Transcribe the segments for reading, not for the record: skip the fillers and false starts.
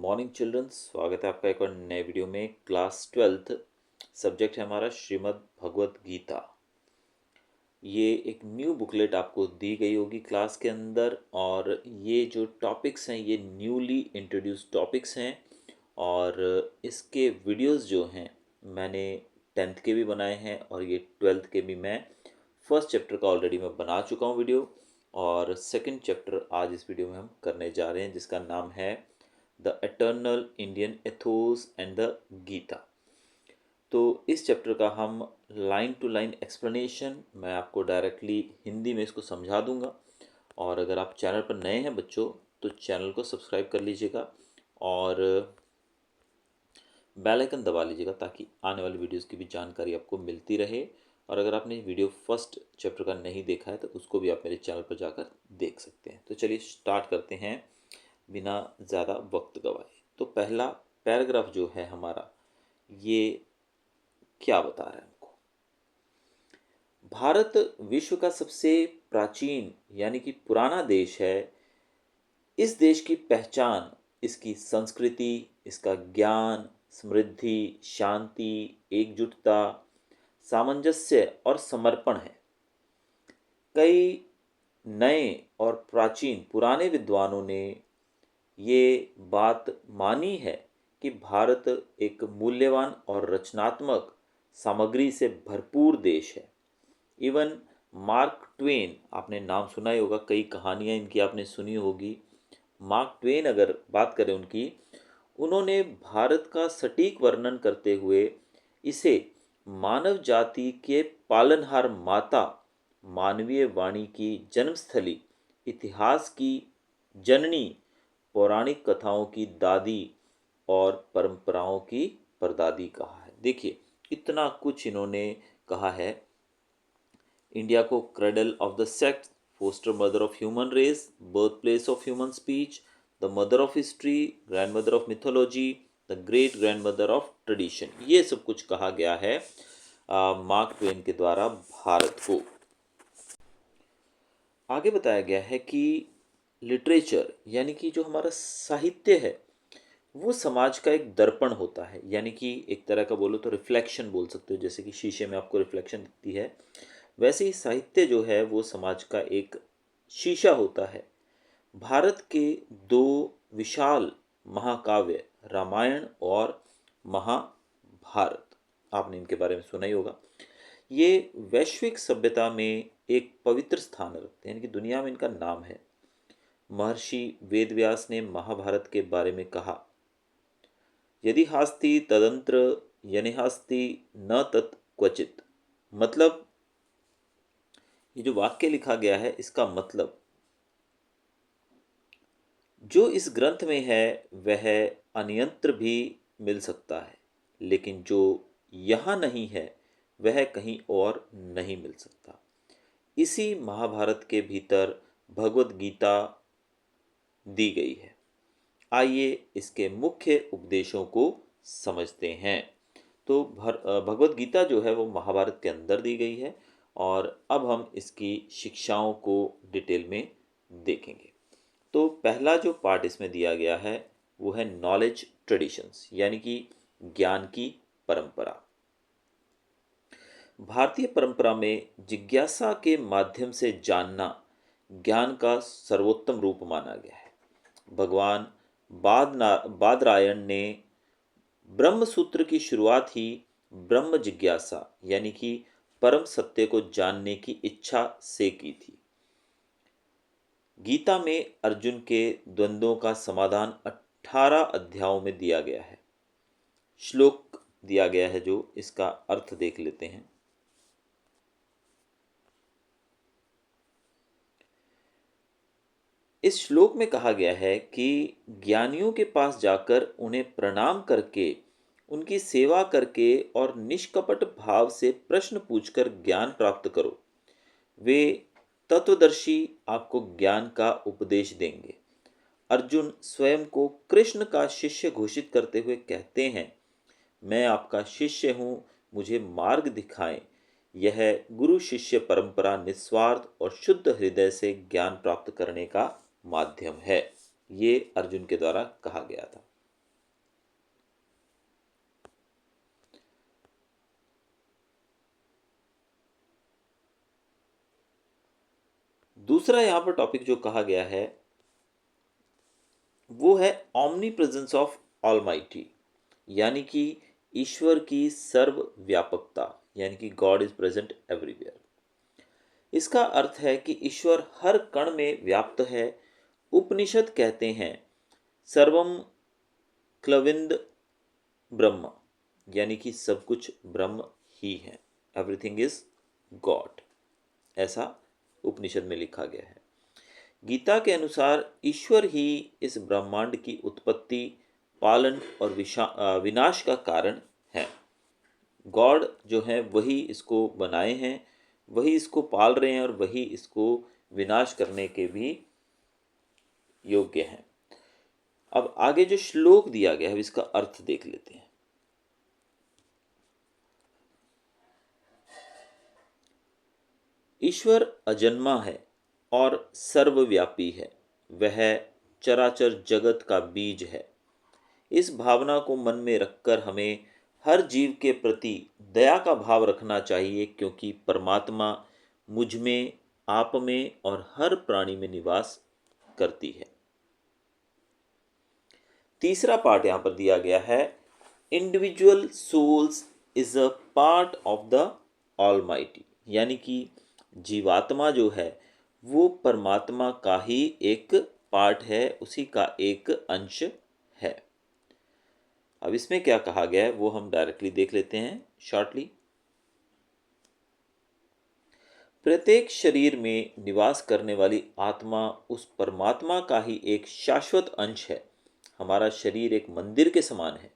Morning children, स्वागत है आपका एक और नए वीडियो में। क्लास 12th सब्जेक्ट है हमारा श्रीमद् भगवत गीता। ये एक न्यू बुकलेट आपको दी गई होगी क्लास के अंदर, और ये जो टॉपिक्स हैं ये न्यूली इंट्रोड्यूस टॉपिक्स हैं। और इसके वीडियोस जो हैं मैंने 10th के भी बनाए हैं और ये 12th के भी मैं फर्स्ट चैप्टर का ऑलरेडी मैं बना चुका हूँ वीडियो। और सेकंड चैप्टर आज इस वीडियो में हम करने जा रहे हैं, जिसका नाम है the eternal Indian ethos and the Gita. तो इस चैप्टर का हम लाइन टू लाइन एक्सप्लेनेशन मैं आपको डायरेक्टली हिंदी में इसको समझा दूंगा। और अगर आप चैनल पर नए हैं बच्चों तो चैनल को सब्सक्राइब कर लीजिएगा और बेल आइकन दबा लीजिएगा ताकि आने वाली वीडियोस की भी जानकारी आपको मिलती रहे। और अगर आपने वीडियो फर्स्ट चैप्टर का नहीं देखा है तो उसको भी आप मेरे चैनल पर जाकर देख सकते हैं। तो चलिए स्टार्ट करते हैं बिना ज़्यादा वक्त गवाए। तो पहला पैराग्राफ जो है हमारा ये क्या बता रहा है हमको। भारत विश्व का सबसे प्राचीन यानी कि पुराना देश है। इस देश की पहचान इसकी संस्कृति, इसका ज्ञान, समृद्धि, शांति, एकजुटता, सामंजस्य और समर्पण है। कई नए और प्राचीन पुराने विद्वानों ने ये बात मानी है कि भारत एक मूल्यवान और रचनात्मक सामग्री से भरपूर देश है। इवन मार्क ट्वेन, आपने नाम सुना ही होगा, कई कहानियाँ इनकी आपने सुनी होगी। मार्क ट्वेन अगर बात करें उनकी, उन्होंने भारत का सटीक वर्णन करते हुए इसे मानव जाति के पालनहार माता, मानवीय वाणी की जन्मस्थली, इतिहास की जननी, पौराणिक कथाओं की दादी और परंपराओं की परदादी कहा है। देखिए इतना कुछ इन्होंने कहा है। इंडिया को cradle of the sect, foster mother of human race, birth place of human speech, the mother of history, grand mother of mythology, the great grand mother of tradition, ये सब कुछ कहा गया है मार्क ट्वेन के द्वारा भारत को। आगे बताया गया है कि लिटरेचर यानी कि जो हमारा साहित्य है वो समाज का एक दर्पण होता है, यानी कि एक तरह का बोलो तो रिफ्लेक्शन बोल सकते हो। जैसे कि शीशे में आपको रिफ्लेक्शन दिखती है, वैसे ही साहित्य जो है वो समाज का एक शीशा होता है। भारत के दो विशाल महाकाव्य रामायण और महाभारत, आपने इनके बारे में सुना ही होगा, ये वैश्विक सभ्यता में एक पवित्र स्थान रखते हैं, यानी कि दुनिया में इनका नाम है। महर्षि वेदव्यास ने महाभारत के बारे में कहा, यदि हास्ति तदंत्र यनिहास्ति न तत् क्वचित। मतलब ये जो वाक्य लिखा गया है इसका मतलब, जो इस ग्रंथ में है वह अन्यत्र भी मिल सकता है, लेकिन जो यहाँ नहीं है वह कहीं और नहीं मिल सकता। इसी महाभारत के भीतर भगवत गीता दी गई है। आइए इसके मुख्य उपदेशों को समझते हैं। तो भगवत गीता जो है वो महाभारत के अंदर दी गई है और अब हम इसकी शिक्षाओं को डिटेल में देखेंगे। तो पहला जो पार्ट इसमें दिया गया है वो है नॉलेज ट्रेडिशंस, यानी कि ज्ञान की परंपरा। भारतीय परंपरा में जिज्ञासा के माध्यम से जानना ज्ञान का सर्वोत्तम रूप माना गया है। भगवान बादरायण ने ब्रह्म सूत्र की शुरुआत ही ब्रह्म जिज्ञासा यानी कि परम सत्य को जानने की इच्छा से की थी। गीता में अर्जुन के द्वंद्वों का समाधान 18 अध्यायों में दिया गया है। श्लोक दिया गया है जो इसका अर्थ देख लेते हैं। इस श्लोक में कहा गया है कि ज्ञानियों के पास जाकर उन्हें प्रणाम करके, उनकी सेवा करके और निष्कपट भाव से प्रश्न पूछकर ज्ञान प्राप्त करो। वे तत्वदर्शी आपको ज्ञान का उपदेश देंगे। अर्जुन स्वयं को कृष्ण का शिष्य घोषित करते हुए कहते हैं, मैं आपका शिष्य हूँ, मुझे मार्ग दिखाएं। यह गुरु शिष्य परंपरा निस्वार्थ और शुद्ध हृदय से ज्ञान प्राप्त करने का माध्यम है। ये अर्जुन के द्वारा कहा गया था। दूसरा यहाँ पर टॉपिक जो कहा गया है वो है ऑमनी प्रेजेंस ऑफ ऑलमाइटी, यानी कि ईश्वर की सर्वव्यापकता, यानी कि गॉड इज प्रेजेंट एवरीवेयर। इसका अर्थ है कि ईश्वर हर कण में व्याप्त है। उपनिषद कहते हैं सर्वम क्लविंद ब्रह्म, यानी कि सब कुछ ब्रह्म ही है, एवरीथिंग इज गॉड, ऐसा उपनिषद में लिखा गया है। गीता के अनुसार ईश्वर ही इस ब्रह्मांड की उत्पत्ति, पालन और विनाश का कारण है। गॉड जो है वही इसको बनाए हैं, वही इसको पाल रहे हैं और वही इसको विनाश करने के भी योग्य हैं। अब आगे जो श्लोक दिया गया है इसका अर्थ देख लेते हैं। ईश्वर अजन्मा है और सर्वव्यापी है, वह चराचर जगत का बीज है। इस भावना को मन में रखकर हमें हर जीव के प्रति दया का भाव रखना चाहिए, क्योंकि परमात्मा मुझ में, आप में और हर प्राणी में निवास करती है। तीसरा पार्ट यहां पर दिया गया है, individual souls is a part of the almighty, यानी कि जीवात्मा जो है वो परमात्मा का ही एक पार्ट है, उसी का एक अंश है। अब इसमें क्या कहा गया है वो हम डायरेक्टली देख लेते हैं शॉर्टली। प्रत्येक शरीर में निवास करने वाली आत्मा उस परमात्मा का ही एक शाश्वत अंश है। हमारा शरीर एक मंदिर के समान है।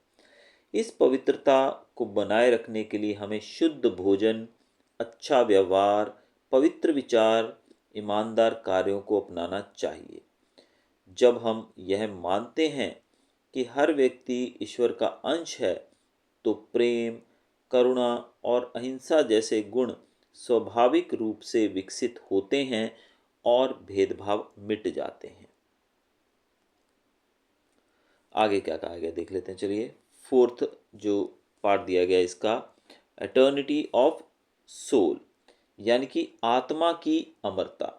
इस पवित्रता को बनाए रखने के लिए हमें शुद्ध भोजन, अच्छा व्यवहार, पवित्र विचार, ईमानदार कार्यों को अपनाना चाहिए। जब हम यह मानते हैं कि हर व्यक्ति ईश्वर का अंश है, तो प्रेम, करुणा और अहिंसा जैसे गुण स्वाभाविक रूप से विकसित होते हैं और भेदभाव मिट जाते हैं। आगे क्या कहा गया देख लेते हैं, चलिए। फोर्थ जो पार्ट दिया गया इसका, एटर्निटी ऑफ सोल, यानी कि आत्मा की अमरता।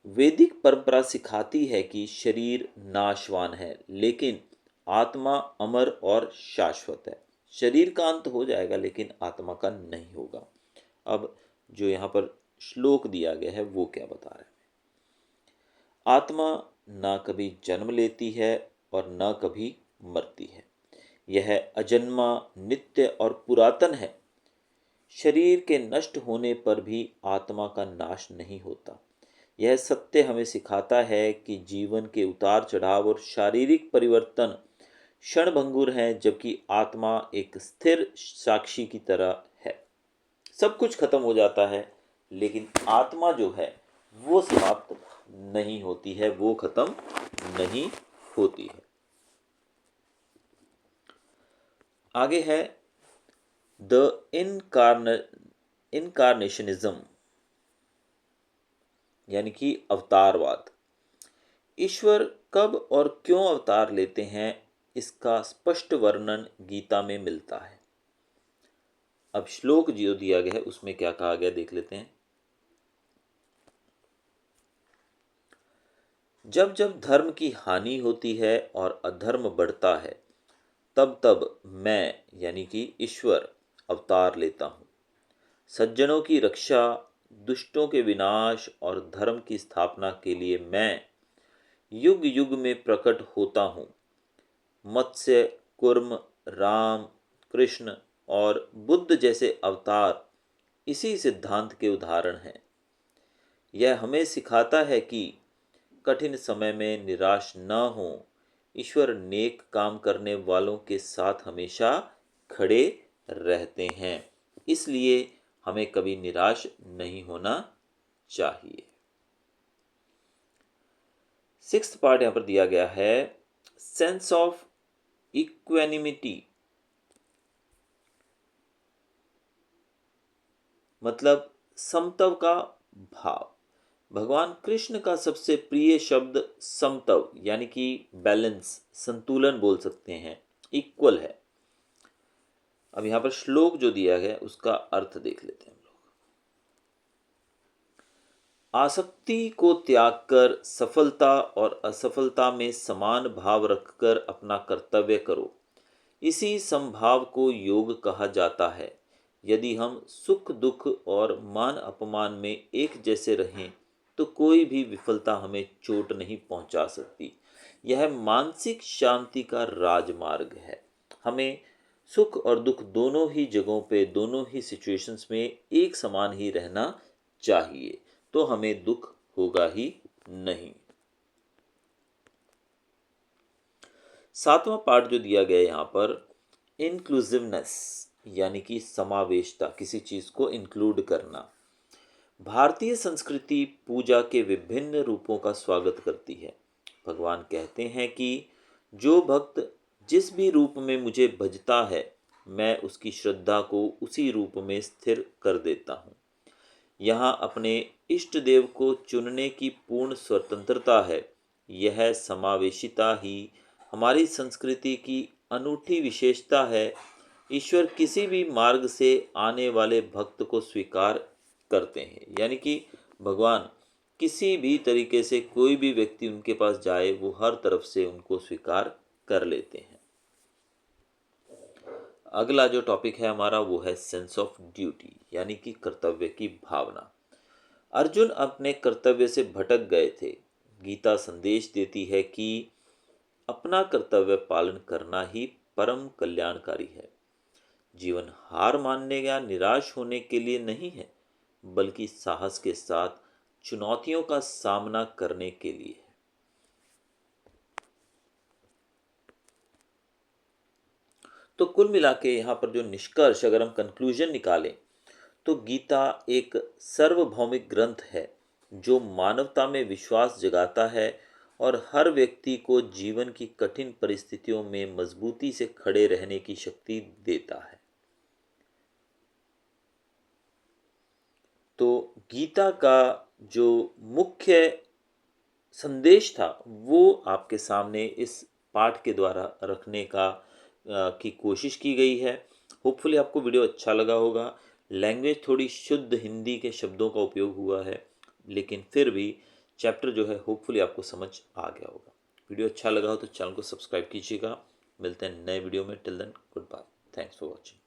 वैदिक परंपरा सिखाती है कि शरीर नाशवान है, लेकिन आत्मा अमर और शाश्वत है। शरीर का अंत हो जाएगा लेकिन आत्मा का नहीं होगा। अब जो यहाँ पर श्लोक दिया गया है वो क्या बता रहा है, आत्मा ना कभी जन्म लेती है और ना कभी मरती है। यह अजन्मा, नित्य और पुरातन है। शरीर के नष्ट होने पर भी आत्मा का नाश नहीं होता। यह सत्य हमें सिखाता है कि जीवन के उतार चढ़ाव और शारीरिक परिवर्तन क्षणभंगुर हैं, जबकि आत्मा एक स्थिर साक्षी की तरह है। सब कुछ खत्म हो जाता है लेकिन आत्मा जो है वो समाप्त नहीं होती है, वो खत्म नहीं होती है। आगे है द इनकारनेशनिज्म, यानी कि अवतारवाद। ईश्वर कब और क्यों अवतार लेते हैं इसका स्पष्ट वर्णन गीता में मिलता है। अब श्लोक जो दिया गया है उसमें क्या कहा गया देख लेते हैं। जब जब धर्म की हानि होती है और अधर्म बढ़ता है, तब तब मैं यानी कि ईश्वर अवतार लेता हूँ। सज्जनों की रक्षा, दुष्टों के विनाश और धर्म की स्थापना के लिए मैं युग युग में प्रकट होता हूँ। मत्स्य, कुर्म, राम, कृष्ण और बुद्ध जैसे अवतार इसी सिद्धांत के उदाहरण हैं। यह हमें सिखाता है कि कठिन समय में निराश न हो। ईश्वर नेक काम करने वालों के साथ हमेशा खड़े रहते हैं, इसलिए हमें कभी निराश नहीं होना चाहिए। सिक्स्थ पार्ट यहां पर दिया गया है, सेंस ऑफ इक्वेनिमिटी, मतलब समत्व का भाव। भगवान कृष्ण का सबसे प्रिय शब्द समत्व यानी कि बैलेंस, संतुलन बोल सकते हैं, इक्वल है। अब यहां पर श्लोक जो दिया गया उसका अर्थ देख लेते हैं हम लोग। आसक्ति को त्याग कर सफलता और असफलता में समान भाव रखकर अपना कर्तव्य करो। इसी समभाव को योग कहा जाता है। यदि हम सुख दुख और मान अपमान में एक जैसे रहें तो कोई भी विफलता हमें चोट नहीं पहुंचा सकती। यह मानसिक शांति का राजमार्ग है। हमें सुख और दुख दोनों ही जगहों पे, दोनों ही सिचुएशंस में एक समान ही रहना चाहिए, तो हमें दुख होगा ही नहीं। सातवां पार्ट जो दिया गया है यहाँ पर, इंक्लूसिवनेस यानी कि समावेशता, किसी चीज को इंक्लूड करना। भारतीय संस्कृति पूजा के विभिन्न रूपों का स्वागत करती है। भगवान कहते हैं कि जो भक्त जिस भी रूप में मुझे भजता है, मैं उसकी श्रद्धा को उसी रूप में स्थिर कर देता हूँ। यहाँ अपने इष्ट देव को चुनने की पूर्ण स्वतंत्रता है। यह समावेशिता ही हमारी संस्कृति की अनूठी विशेषता है। ईश्वर किसी भी मार्ग से आने वाले भक्त को स्वीकार करते हैं, यानी कि भगवान किसी भी तरीके से कोई भी व्यक्ति उनके पास जाए, वो हर तरफ से उनको स्वीकार कर लेते हैं। अगला जो टॉपिक है हमारा वो है सेंस ऑफ ड्यूटी, यानी कि कर्तव्य की भावना। अर्जुन अपने कर्तव्य से भटक गए थे। गीता संदेश देती है कि अपना कर्तव्य पालन करना ही परम कल्याणकारी है। जीवन हार मानने या निराश होने के लिए नहीं है, बल्कि साहस के साथ चुनौतियों का सामना करने के लिए है। तो कुल मिला के यहाँ पर जो निष्कर्ष, अगर हम कंक्लूजन निकालें, तो गीता एक सार्वभौमिक ग्रंथ है जो मानवता में विश्वास जगाता है और हर व्यक्ति को जीवन की कठिन परिस्थितियों में मजबूती से खड़े रहने की शक्ति देता है। तो गीता का जो मुख्य संदेश था वो आपके सामने इस पाठ के द्वारा रखने की कोशिश की गई है। होपफुली आपको वीडियो अच्छा लगा होगा। लैंग्वेज थोड़ी शुद्ध हिंदी के शब्दों का उपयोग हुआ है, लेकिन फिर भी चैप्टर जो है होपफुली आपको समझ आ गया होगा। वीडियो अच्छा लगा हो तो चैनल को सब्सक्राइब कीजिएगा। मिलते हैं नए वीडियो में। Till then, good bye. Thanks for watching.